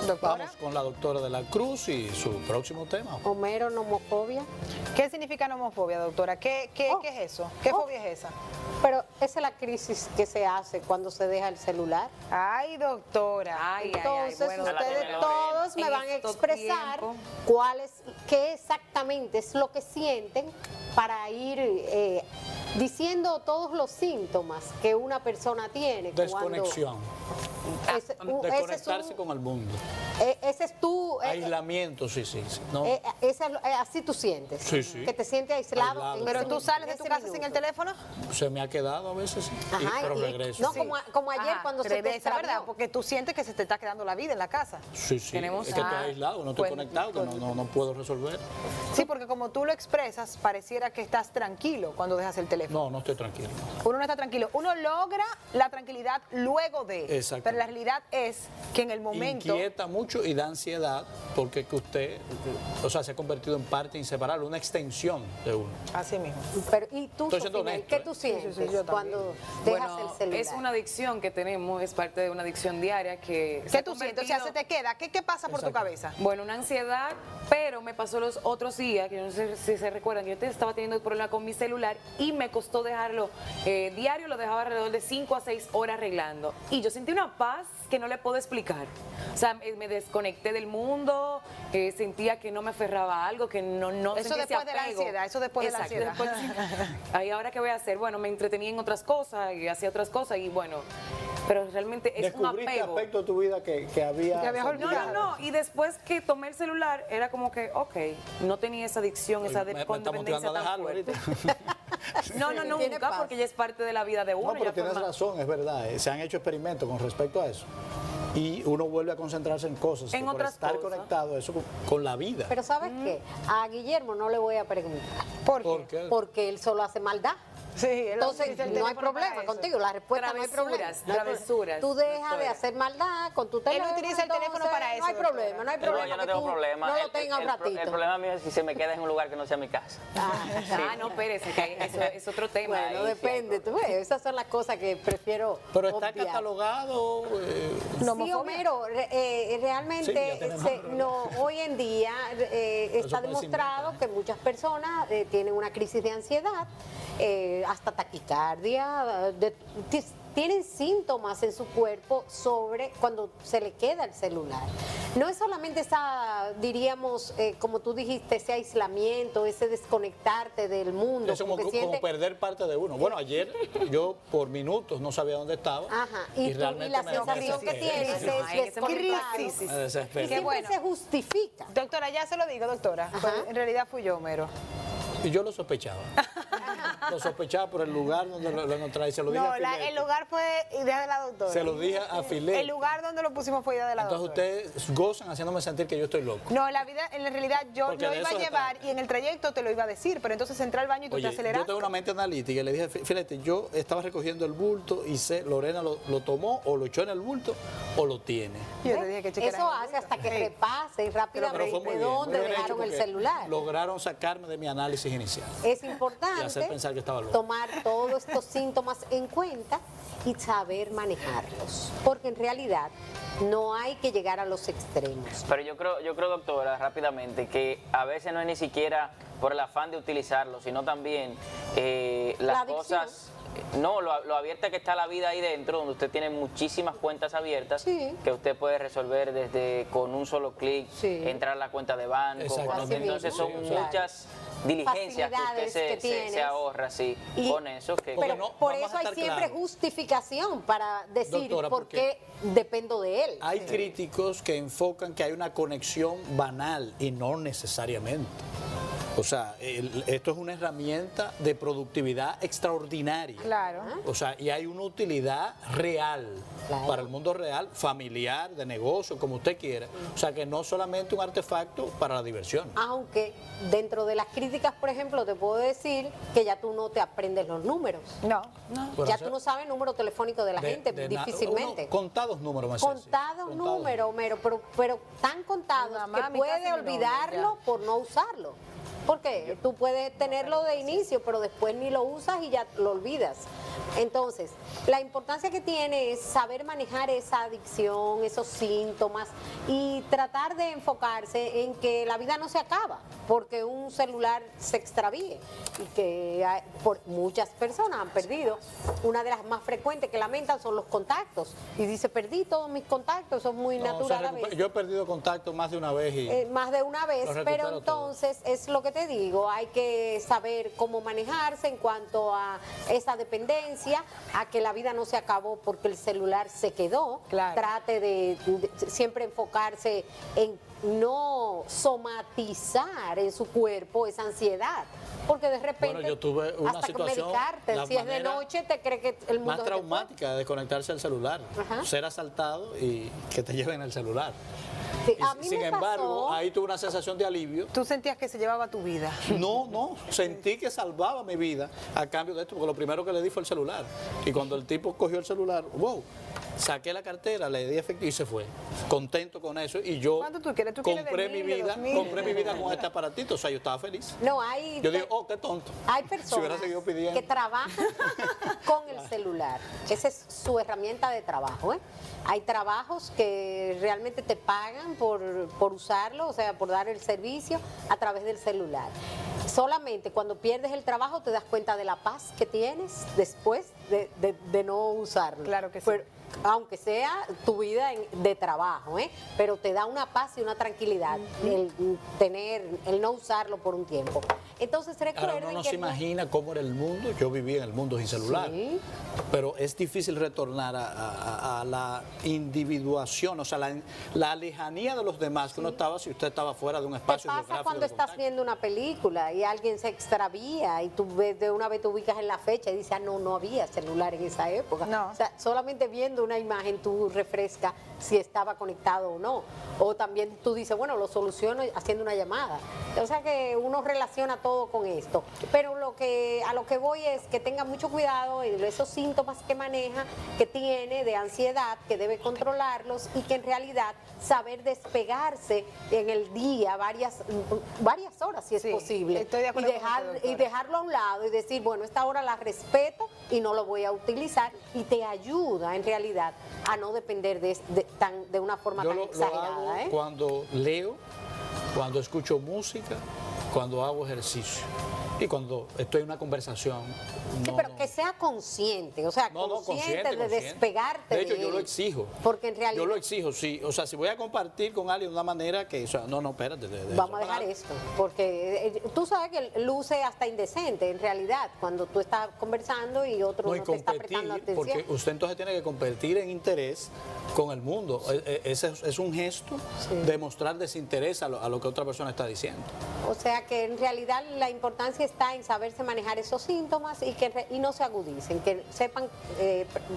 Doctora. Vamos con la doctora de la Cruz y su próximo tema. Homero, nomofobia. ¿Qué significa nomofobia, doctora? ¿Qué es eso? ¿Qué fobia es esa? Pero esa es la crisis que se hace cuando se deja el celular. Ay, doctora. Entonces bueno, ustedes todos me van a expresar qué exactamente es lo que sienten para ir diciendo todos los síntomas que una persona tiene. Desconexión. Desconectarse con el mundo. Ese es tu... Aislamiento, sí. ¿No? así tú sientes. Sí. Que te sientes aislado. Pero tú sales de tu casa sin el teléfono. Se me ha quedado a veces, sí. Ajá, pero regreso. No, como ayer cuando se te regresa, extravió. ¿verdad? Porque tú sientes que se te está quedando la vida en la casa. Sí. Es que estoy aislado, no estoy conectado, que no puedo resolver. Sí, porque como tú lo expresas, pareciera que estás tranquilo cuando dejas el teléfono. No estoy tranquilo. Uno no está tranquilo. Uno logra la tranquilidad luego de. Exacto. Pero la realidad es que en el momento... Inquieta mucho y da ansiedad porque que usted, se ha convertido en parte inseparable, una extensión de uno. Así mismo. Pero, ¿y tú, Estoy siendo Sofía, honesto, qué tú sientes yo cuando dejas Bueno, el celular? es una adicción que tenemos, es parte de una adicción diaria que... se ¿Qué ha tú sientes? O sea, se te queda. ¿Qué pasa por tu Exacto. cabeza? Bueno, una ansiedad, pero me pasó los otros días, que yo no sé si se recuerdan, yo estaba teniendo un problema con mi celular y me costó dejarlo diario, lo dejaba alrededor de 5 a 6 horas arreglando. Y yo sentí una paz que no le puedo explicar. O sea, me desconecté del mundo, sentía que no me aferraba a algo, que no Eso sentía ese después de la apego. ansiedad, eso después Exacto, de la ansiedad. Ahí ahora qué voy a hacer, bueno, me entretenía en otras cosas y hacía otras cosas y bueno, pero realmente es un ¿Descubriste apego. aspectos de tu vida que había... Que habías olvidado. No, y después que tomé el celular era como que, ok, no tenía esa adicción, esa me está codependencia motivando a tan dejarlo fuerte. ahorita. No, Tiene nunca, paz. porque ya es parte de la vida de uno. No, pero ya tienes forma- razón, es verdad. Se han hecho experimentos con respecto a eso. Y uno vuelve a concentrarse en cosas. En que por otras estar cosas. conectado eso con la vida. Pero ¿sabes qué? A Guillermo no le voy a preguntar, ¿Por qué? ¿Por qué? porque él solo hace maldad. Sí, él Entonces utiliza el no hay teléfono para problema eso. contigo, la respuesta no hay problema. Travesuras. Tú dejas de doctora. hacer maldad con tu teléfono. utiliza el teléfono entonces, para No eso, hay doctora. problema, no hay No, problema. yo no que tengo tú problema. No lo tengas un ratito. El problema mío es si se me queda en un lugar que no sea mi casa. No, espérese, que eso es otro tema. Bueno, ahí, depende, tú ves, esas son las cosas que prefiero Pero está obviar. catalogado... Sí, Homero, realmente Sí, ya tenemos. hoy en día está puede demostrado ser que muchas personas tienen una crisis de ansiedad, hasta taquicardia, tienen síntomas en su cuerpo sobre cuando se le queda el celular. No es solamente esa, diríamos, como tú dijiste, ese aislamiento, ese desconectarte del mundo. Es como siente- perder parte de uno. Bueno, ayer yo por minutos no sabía dónde estaba. Ajá, y realmente la me sensación que desesperé. tienes No, es ahí ese desconectado. crisis. Me desesperé. Y siempre bueno. se justifica. Doctora, ya se lo digo, doctora. Ajá. Pues, en realidad fui yo, Homero. Y yo lo sospechaba. Lo sospechaba por el lugar donde lo encontré. Y se lo dije No, a Filete. el lugar fue idea de la doctora. Se lo dije a Filete. El lugar donde lo pusimos fue idea de la Entonces doctora. ustedes gozan haciéndome sentir que yo estoy loco. No, la vida, en la realidad yo Porque lo de iba a eso se llevar trata. y en el trayecto te lo iba a decir, pero entonces entré al baño y tú te Oye, aceleraste. yo tengo una mente analítica y le dije, fíjate, yo estaba recogiendo el bulto y Lorena lo tomó o lo echó en el bulto o lo tiene. Yo te dije que chequeara Eso en el hace hasta que bulto. repasen Pero rápidamente fue muy de bien, muy dónde bien hecho dejaron el porque celular. Lograron sacarme de mi análisis inicial. Es Y hacer importante pensar que estaba loco. tomar todos estos síntomas en cuenta y saber manejarlos, porque en realidad no hay que llegar a los extremos. Pero yo creo, doctora, rápidamente, que a veces no es ni siquiera por el afán de utilizarlo, sino también La las adicción. cosas... No, lo abierta que está la vida ahí dentro, donde usted tiene muchísimas cuentas abiertas Sí. que usted puede resolver desde con un solo clic, Sí. entrar a la cuenta de banco. Exactamente. Entonces Así son mismo, claro. muchas diligencias que usted Facilidades que se tienes. ahorra así, Y- con eso. Que, Pero no, por vamos eso a hay estar siempre claros. justificación para decir Doctora, por qué dependo de él. Hay críticos que enfocan que hay una conexión banal y no necesariamente. O sea, esto es una herramienta de productividad extraordinaria. Claro. O sea, y hay una utilidad real Claro. para el mundo real, familiar, de negocio, como usted quiera. O sea, que no solamente un artefacto para la diversión. Aunque dentro de las críticas, por ejemplo, te puedo decir que ya tú no te aprendes los números. No. Por Ya hacer- tú no sabes el número telefónico de la gente, difícilmente. uno, contados números, me hace decir. Contados números, Homero, pero tan contados Mi mamá, que mi puede casa y mi nombre, olvidarlo por no usarlo. Porque tú puedes tenerlo de inicio, pero después ni lo usas y ya lo olvidas. Entonces, la importancia que tiene es saber manejar esa adicción, esos síntomas y tratar de enfocarse en que la vida no se acaba porque un celular se extravíe y que muchas personas han perdido. Una de las más frecuentes que lamentan son los contactos y dice, perdí todos mis contactos, eso es muy natural a veces. Yo he perdido contacto más de una vez. Más de una vez, pero entonces es lo que te digo, hay que saber cómo manejarse en cuanto a esa dependencia, a que la vida no se acabó porque el celular se quedó. Claro. Trate de siempre enfocarse en no somatizar en su cuerpo esa ansiedad, porque de repente Bueno, yo tuve una hasta situación, medicarte, la si es de manera noche te cree que el mundo más se te fue. traumática de desconectarse al celular, Ajá. ser asaltado y que te lleven el celular. Sí, Y a mí sin me embargo, pasó. ahí tuve una sensación de alivio. Tú sentías que se llevaba tu vida. No, sentí que salvaba mi vida a cambio de esto, porque lo primero que le di fue el celular. Y cuando el tipo cogió el celular, wow, saqué la cartera, le di efectivo y se fue. Contento con eso. Y yo ¿Cuánto tú quieres? ¿Tú quieres de compré mi 1.000, de vida, 2.000? compré mi vida con este aparatito, o sea, yo estaba feliz. No, hay Yo digo, oh, qué tonto. Hay Si hubiera personas seguido pidiendo. que trabajan con el celular. Esa es su herramienta de trabajo. Hay trabajos que realmente te pagan por usarlo, o sea, por dar el servicio a través del celular. Solamente cuando pierdes el trabajo te das cuenta de la paz que tienes después de no usarlo. Claro que sí. Pero, aunque sea tu vida de trabajo, pero te da una paz y una tranquilidad el no usarlo por un tiempo. Entonces Ahora recuerden uno no que se imagina cómo era el mundo. Yo vivía en el mundo sin celular. Sí. Pero es difícil retornar a la individuación, o sea, la lejanía de los demás que uno estaba si usted estaba fuera de un ¿Qué espacio pasa geográfico cuando de estás contacto. viendo una película y alguien se extravía y tú ves, de una vez te ubicas en la fecha y dices, ah, no había celular en esa época? No. O sea, solamente viendo una imagen tú refrescas si estaba conectado o no. O también tú dices, bueno, lo soluciono haciendo una llamada. O sea que uno relaciona todo con esto. Pero a lo que voy es que tenga mucho cuidado en esos síntomas que maneja, que tiene de ansiedad, que debe controlarlos y que en realidad saber despegarse en el día varias horas si es Sí, posible. estoy de acuerdo con usted, doctora. y dejarlo a un lado y decir, bueno, esta hora la respeto y no lo voy a utilizar, y te ayuda en realidad a no depender de una forma Yo tan lo exagerada. hago cuando leo, cuando escucho música, cuando hago ejercicio y cuando estoy en una conversación. Sí, No, pero no. que sea consciente, o sea, consciente de despegarte De hecho, de yo lo él. exijo. Porque en realidad Yo lo exijo, sí. O sea, si voy a compartir con alguien de una manera que, o sea, no, espérate. vamos a dejar esto, porque tú sabes que luce hasta indecente en realidad cuando tú estás conversando y otro No, y no te está competir, prestando atención. porque usted entonces tiene que competir en interés con el mundo. Ese es un gesto de mostrar desinterés a lo que otra persona está diciendo. O sea que en realidad la importancia está en saberse manejar esos síntomas y no se agudicen, que sepan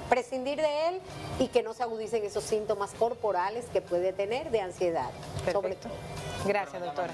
prescindir de él y que no se agudicen esos síntomas corporales que puede tener de ansiedad. Sobre Perfecto. Gracias, doctora.